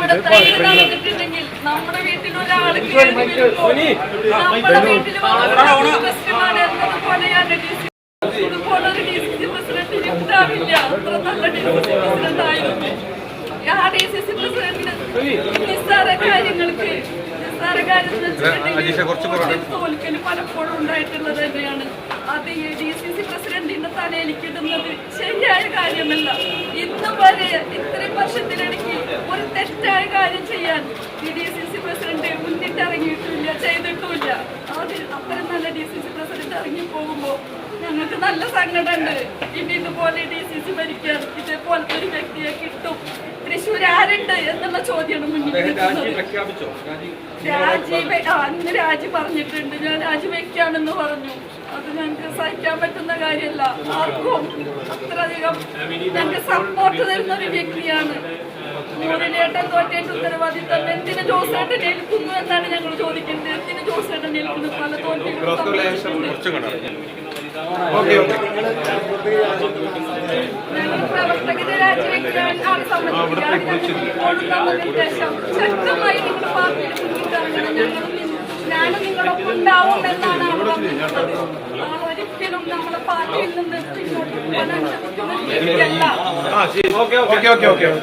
ഇവിടെ തയ്യിൽ നടന്നിട്ടുണ്ടെങ്കിൽ നമ്മുടെ വീട്ടിൽ ഒരാൾക്ക് നമ്മുടെ വീട്ടിൽ എന്നതുപോലെയാണ് ഇതുപോലൊരു DCC പ്രസിഡന്റിന് ഉണ്ടാവില്ല. അത്ര നല്ല DCC പ്രസിഡന്റ് ആയിരുന്നു. ആ DCC പ്രസിഡന്റിന് നിസ്സാര കാര്യങ്ങൾക്ക് തോൽക്കല് പലപ്പോഴും ഉണ്ടായിട്ടുള്ളത് തന്നെയാണ്. അത് ഈ DCC പ്രസിഡന്റിന്റെ തലയിലേക്ക് ഇടുന്നത് ശരിയായ കാര്യമല്ല. ഇന്ന് വരെ ഇത്രയും വർഷത്തിനിടയ്ക്ക് ഒരു തെറ്റായ കാര്യം ചെയ്യാൻ ഈ DCC പ്രസിഡന്റ് മുന്നിട്ടിറങ്ങിയിട്ടില്ല, ചെയ്തിട്ടുമില്ല. അത്രയും നല്ല DCC പ്രസിഡന്റ് ഇറങ്ങി പോകുമ്പോൾ ഞങ്ങൾക്ക് നല്ല സങ്കടമുണ്ട്. ഇനി ഇതുപോലെ DCC ഭരിക്കാൻ ഇതേപോലത്തെ ഒരു വ്യക്തിയെ കിട്ടും. തൃശ്ശൂർ ആരുണ്ട് എന്നുള്ള ചോദ്യമാണ് മുന്നിൽ അന്ന് രാജി പറഞ്ഞിട്ടുണ്ട്. ഞാൻ രാജിവെക്കാണെന്ന് പറഞ്ഞു. അത് ഞങ്ങൾക്ക് സഹിക്കാൻ പറ്റുന്ന കാര്യമല്ല. ആർക്കും അത്രയധികം ഞങ്ങൾക്ക് സപ്പോർട്ട് തരുന്ന ഒരു വ്യക്തിയാണ്. മുരളിയേട്ടൻ തോറ്റേണ്ട ഉത്തരവാദിത്തം എന്തിന് ജോസേട്ടൻ ഏൽക്കുന്നു എന്നാണ് ഞങ്ങൾ ചോദിക്കുന്നത്. എന്തിന് ജോസേട്ടൻ ഏൽക്കുന്നു? പല തോൽവികളും പ്രവർത്തകരെ രാജിവെക്കാൻ ആണ് സമ്മതിക്കുന്നത്. ശേഷം ശക്തമായി നിങ്ങൾ പാർട്ടിയിൽ മുന്നിട്ടിറങ്ങണം. ഞാനും നിങ്ങളൊപ്പം ഉണ്ടാവും എന്നാണ് അവർ പറഞ്ഞിട്ടുള്ളത്. ഒരിക്കലും നമ്മളെ പാർട്ടിയിൽ നിന്ന് പിന്നോട്ട് പോകാൻ അനുവദിക്കുന്ന രീതിയല്ല.